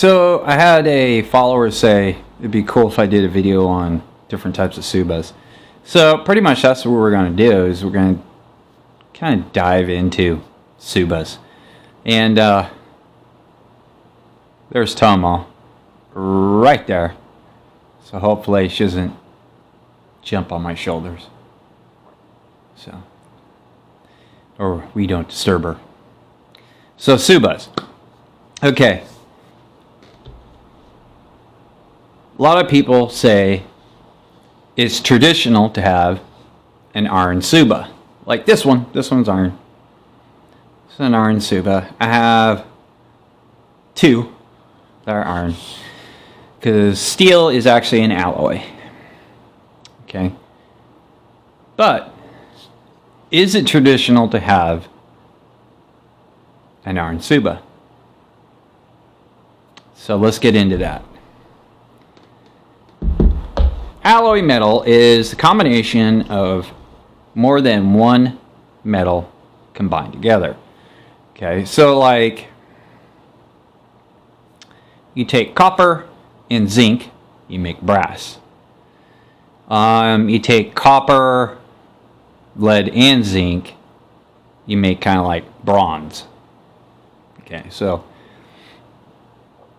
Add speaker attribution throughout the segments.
Speaker 1: So I had a follower say it'd be cool if I did a video on different types of tsubas. So pretty much that's what we're going to do, is we're going to kind of dive into tsubas. And there's Tomo right there. So hopefully she doesn't jump on my shoulders. So, or we don't disturb her. So tsubas. Okay. A lot of people say it's traditional to have an iron tsuba. Like this one. This one's iron. It's an iron tsuba. I have two that are iron, because steel is actually an alloy. Okay. But is it traditional to have an iron tsuba? So let's get into that. Alloy metal is a combination of more than one metal combined together. Okay, so like you take copper and zinc, you make brass. You take copper, lead, and zinc, you make kind of like bronze. Okay, so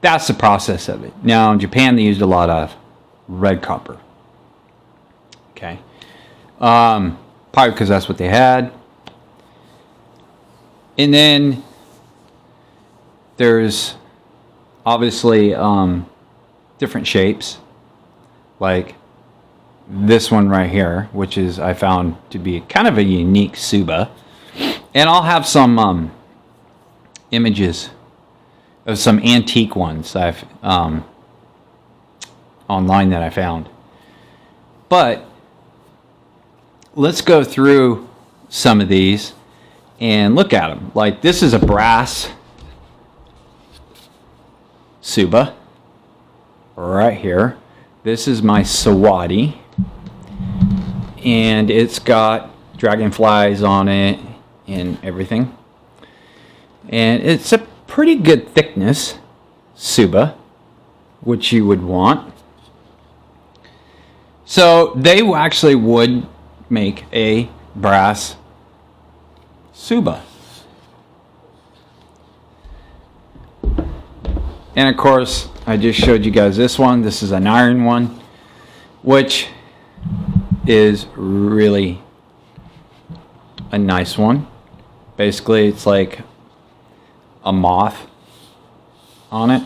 Speaker 1: that's the process of it. Now in Japan they used a lot of red copper. Okay, probably because that's what they had. And then there's obviously different shapes, like this one right here, which is I found to be kind of a unique tsuba. And I'll have some images of some antique ones I've online that I found. But let's go through some of these and look at them. Like this is a brass tsuba right here. This is my sawadi, and it's got dragonflies on it and everything. And it's a pretty good thickness tsuba, which you would want. So they actually would make a brass tsuba. And of course, I just showed you guys this one. This is an iron one, which is really a nice one. Basically, it's like a moth on it.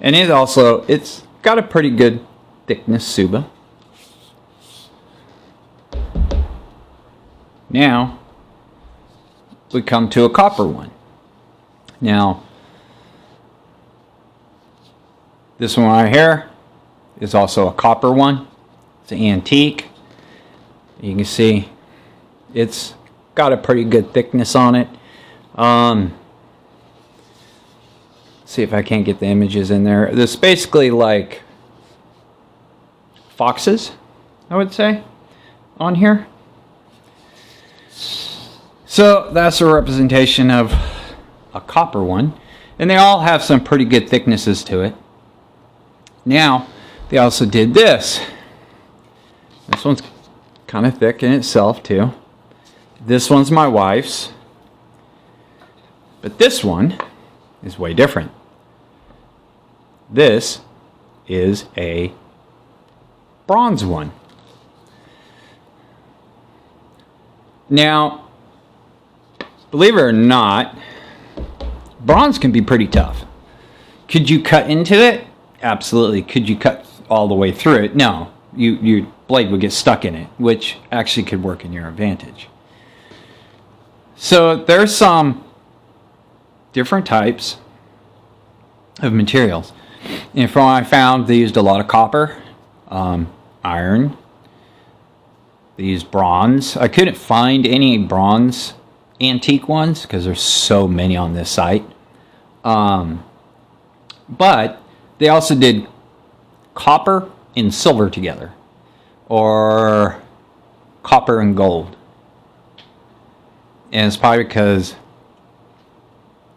Speaker 1: And it's got a pretty good thickness tsuba. Now we come to a copper one. Now this one right here is also a copper one. It's an antique. You can see it's got a pretty good thickness on it. See if I can't get the images in there. This is basically like foxes, I would say, on here. So that's a representation of a copper one, and they all have some pretty good thicknesses to it. Now they also did this. This one's kind of thick in itself too. This one's my wife's, but this one is way different. This is a bronze one. Now, believe it or not, bronze can be pretty tough. Could you cut into it? Absolutely. Could you cut all the way through it? No. Your blade would get stuck in it, which actually could work in your advantage. So there's some different types of materials. And from what I found, they used a lot of copper, iron. They used bronze. I couldn't find any bronze antique ones because there's so many on this site. But they also did copper and silver together, or copper and gold. And it's probably because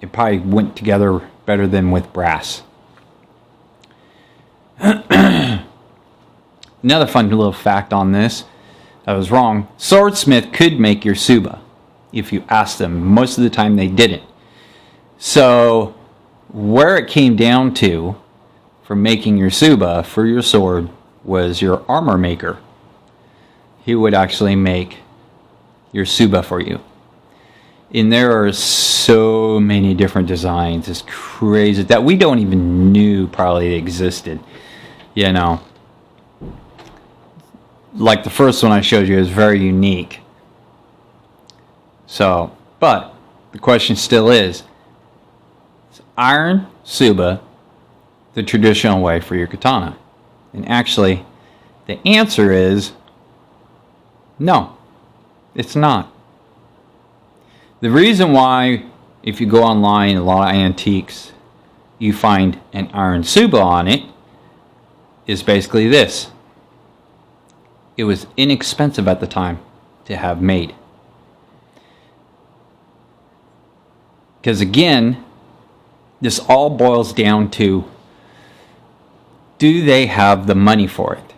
Speaker 1: it probably went together better than with brass. Another fun little fact on this, I was wrong. Swordsmith could make your tsuba if you asked them. Most of the time they didn't. So where it came down to for making your tsuba for your sword was your armor maker. He would actually make your tsuba for you. And there are so many different designs. It's crazy that we don't even knew probably existed. You know, like the first one I showed you is very unique. So, but the question still is iron tsuba the traditional way for your katana? And actually, the answer is no, it's not. The reason why, if you go online, a lot of antiques, you find an iron tsuba on it, is basically this. It was inexpensive at the time to have made. Because again, this all boils down to, do they have the money for it?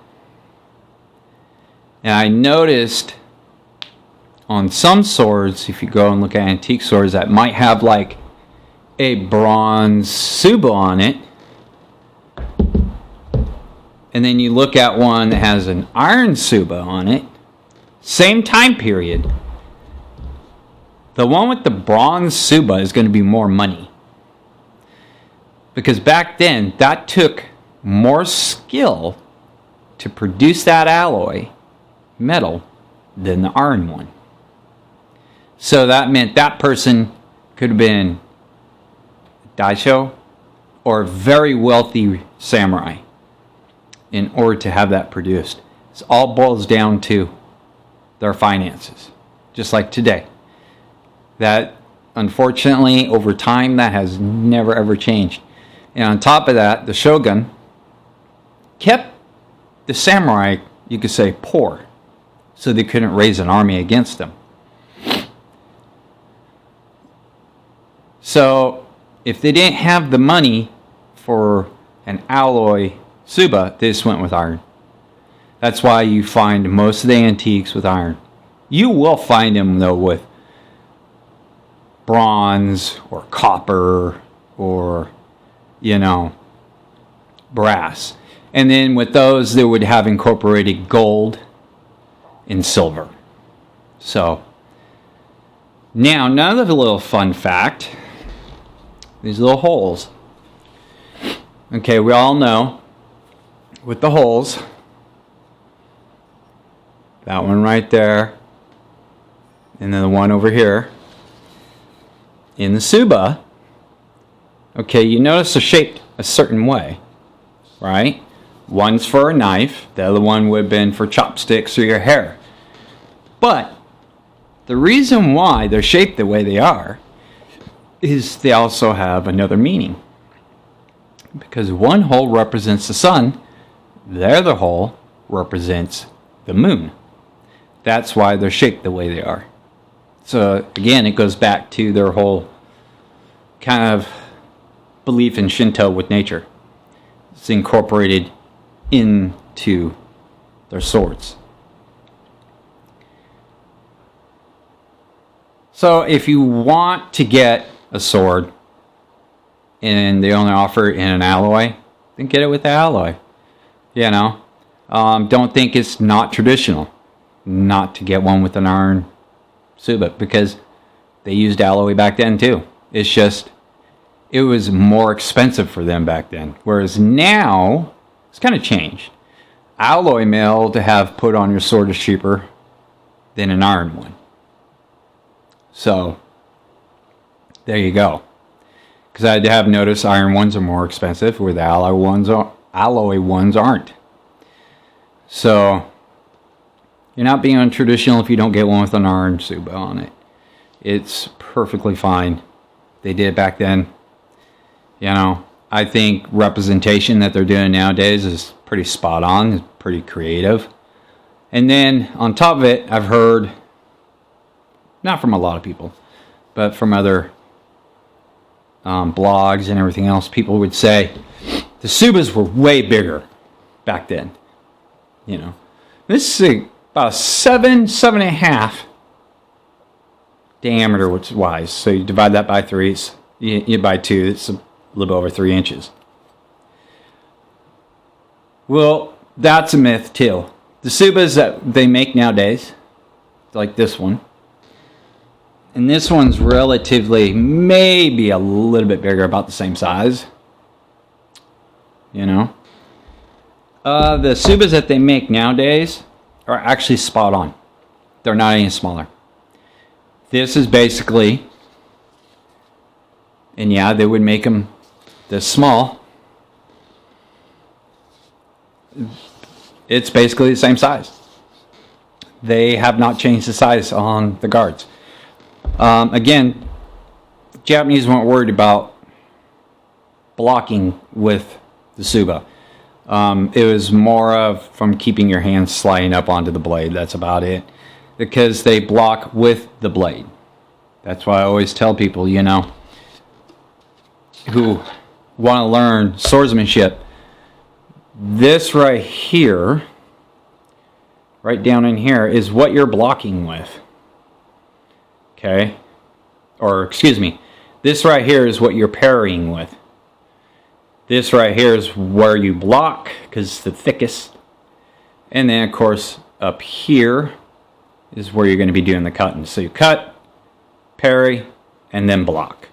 Speaker 1: And I noticed on some swords, if you go and look at antique swords that might have like a bronze tsuba on it, and then you look at one that has an iron tsuba on it, same time period, the one with the bronze tsuba is going to be more money. Because back then, that took more skill to produce that alloy metal than the iron one. So that meant that person could have been a daisho or a very wealthy samurai in order to have that produced. It all boils down to their finances, just like today. That, unfortunately, over time, that has never ever changed. And on top of that, the shogun kept the samurai, you could say, poor, so they couldn't raise an army against them. So if they didn't have the money for an alloy tsuba, they just went with iron. That's why you find most of the antiques with iron. You will find them, though, with bronze or copper or, you know, brass. And then with those, they would have incorporated gold and silver. So now, another little fun fact. These little holes. Okay, we all know with the holes, that one right there, and then the one over here, in the tsuba, okay, you notice they're shaped a certain way, right? One's for a knife, the other one would have been for chopsticks or your hair. But the reason why they're shaped the way they are is they also have another meaning. Because one hole represents the sun, the other hole represents the moon. That's why they're shaped the way they are. So again, it goes back to their whole kind of belief in Shinto with nature. It's incorporated into their swords. So if you want to get a sword and they only offer it in an alloy, then get it with the alloy. You know, don't think it's not traditional not to get one with an iron tsuba, because they used alloy back then too. It's just, it was more expensive for them back then. Whereas now, it's kind of changed. Alloy metal to have put on your sword is cheaper than an iron one. So, there you go. Because I have noticed iron ones are more expensive, where the alloy ones aren't. So, you're not being untraditional if you don't get one with an iron tsuba on it. It's perfectly fine. They did it back then. You know, I think representation that they're doing nowadays is pretty spot on, it's pretty creative. And then on top of it, I've heard, not from a lot of people, but from other blogs and everything else, people would say the tsubas were way bigger back then. You know, this is about 7.5 diameter, which is wise. So you divide that by 3, you by 2, it's a little over 3 inches. Well, that's a myth too. The tsubas that they make nowadays, like this one, and this one's relatively, maybe a little bit bigger, about the same size. You know, the tsubas that they make nowadays are actually spot on. They're not any smaller. This is basically, and yeah, they would make them this small. It's basically the same size. They have not changed the size on the guards. Again, Japanese weren't worried about blocking with the tsuba. It was more of from keeping your hands sliding up onto the blade. That's about it. Because they block with the blade. That's why I always tell people, you know, who want to learn swordsmanship, this right here, right down in here, is what you're blocking with. Okay? Or, excuse me, this right here is what you're parrying with. This right here is where you block, because it's the thickest. And then, of course, up here is where you're going to be doing the cutting. So you cut, parry, and then block.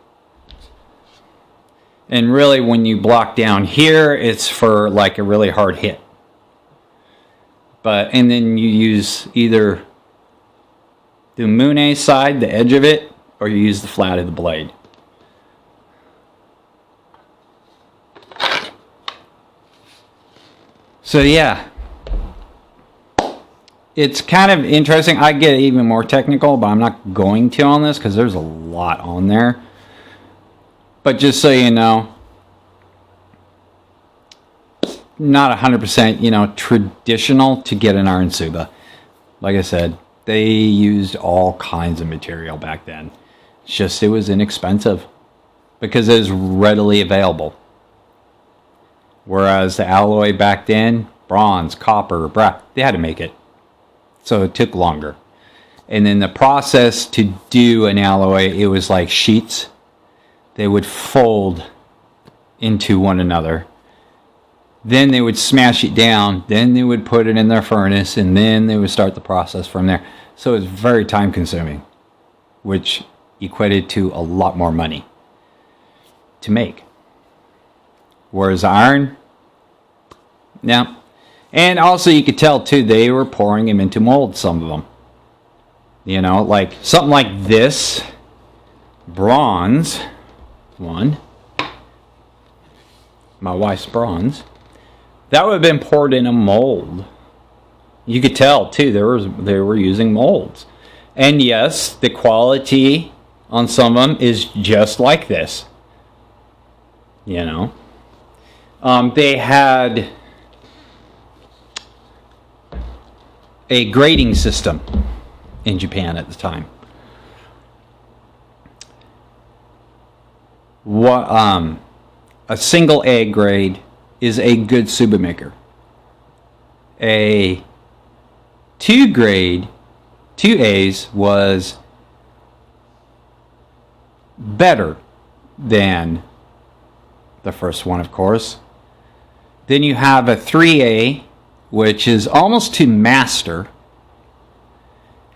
Speaker 1: And really, when you block down here, it's for like a really hard hit. And then you use either the mune side, the edge of it, or you use the flat of the blade. So yeah, it's kind of interesting. I get even more technical, but I'm not going to on this because there's a lot on there. But just so you know, not 100%, you know, traditional to get an iron tsuba. Like I said, they used all kinds of material back then. It's just it was inexpensive because it was readily available. Whereas the alloy back then, bronze, copper, brass, they had to make it. So it took longer. And then the process to do an alloy, it was like sheets. They would fold into one another. Then they would smash it down. Then they would put it in their furnace. And then they would start the process from there. So it was very time consuming, which equated to a lot more money to make. Whereas iron, yeah. And also you could tell too, they were pouring them into molds, some of them. You know, like something like this, bronze one, my wife's bronze, that would have been poured in a mold. You could tell too, they were using molds. And yes, the quality on some of them is just like this. You know. They had a grading system in Japan at the time. A single A grade is a good tsuba maker. A 2 grade, 2 A's was better than the first one, of course. Then you have a 3A, which is almost to master.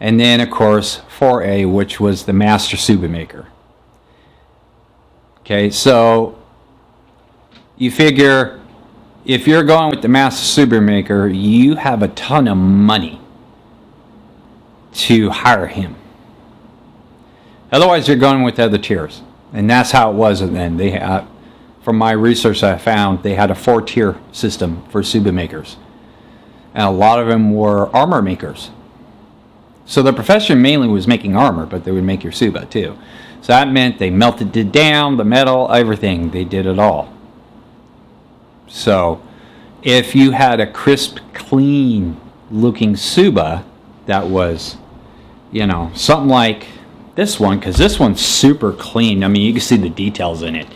Speaker 1: And then, of course, 4A, which was the master tsuba maker. Okay, so you figure if you're going with the master tsuba maker, you have a ton of money to hire him. Otherwise, you're going with the other tiers. And that's how it was then. They had, from my research I found, they had a 4-tier system for tsuba makers. And a lot of them were armor makers. So the profession mainly was making armor, but they would make your tsuba too. So that meant they melted it down, the metal, everything. They did it all. So if you had a crisp, clean looking tsuba that was, you know, something like this one, because this one's super clean. I mean, you can see the details in it.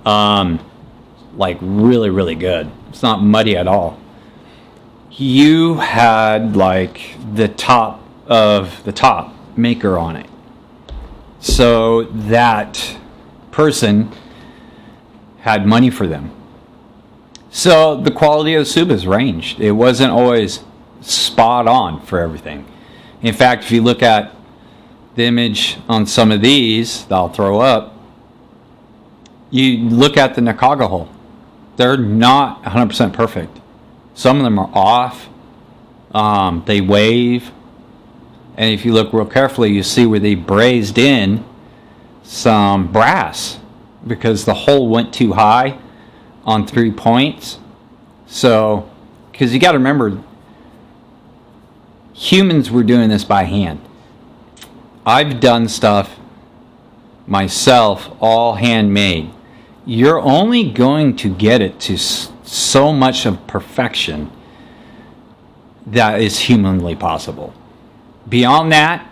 Speaker 1: Like really, really good. It's not muddy at all. You had like the top of the top maker on it. So that person had money for them. So the quality of the tsubas ranged. It wasn't always spot on for everything. In fact, if you look at the image on some of these that I'll throw up, you look at the Nakaga hole. They're not 100% perfect. Some of them are off. They wave. And if you look real carefully, you see where they brazed in some brass because the hole went too high on 3 points. So, because you got to remember, humans were doing this by hand. I've done stuff myself, all handmade. You're only going to get it to so much of perfection that is humanly possible. Beyond that,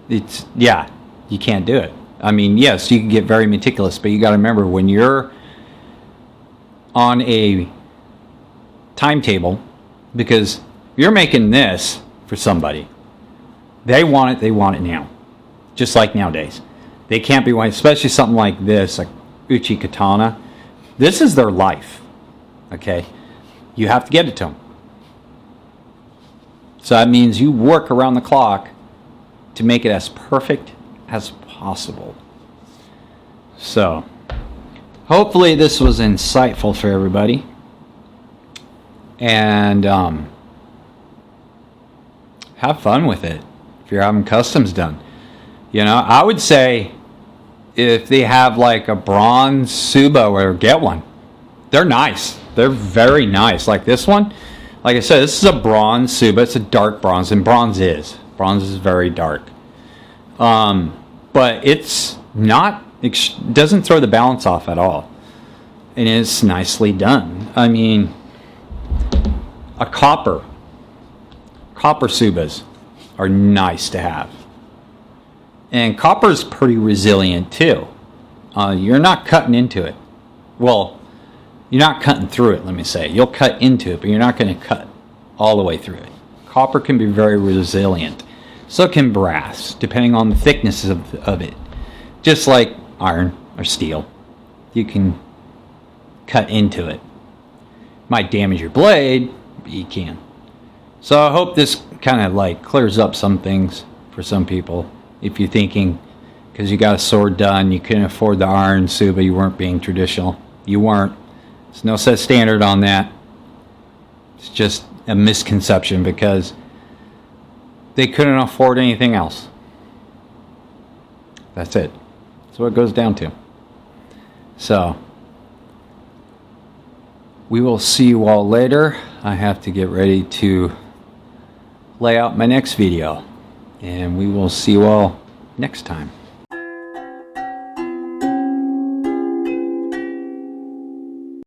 Speaker 1: it's, yeah, you can't do it. I mean, yes, you can get very meticulous, but you got to remember, when you're on a timetable, because you're making this for somebody, they want it now, just like nowadays. They can't be waiting, especially something like this, like Uchi Katana. This is their life, okay? You have to get it to them. So that means you work around the clock to make it as perfect as possible. So, hopefully this was insightful for everybody. And have fun with it if you're having customs done. You know, I would say if they have like a bronze tsuba, or get one. They're nice. They're very nice. Like this one, like I said, this is a bronze tsuba. It's a dark bronze, and bronze is very dark. But it's not, doesn't throw the balance off at all. And it's nicely done. I mean, a copper tsubas are nice to have. And copper is pretty resilient too. You're not cutting into it. Well, you're not cutting through it, let me say. You'll cut into it, but you're not going to cut all the way through it. Copper can be very resilient. So can brass, depending on the thickness of it. Just like iron or steel. You can cut into it. Might damage your blade, but you can. So I hope this kind of like clears up some things for some people. If you're thinking, because you got a sword done, you couldn't afford the iron tsuba, you weren't being traditional. You weren't. There's no set standard on that. It's just a misconception because they couldn't afford anything else. That's it. That's what it goes down to. So, we will see you all later. I have to get ready to lay out my next video. And we will see you all next time.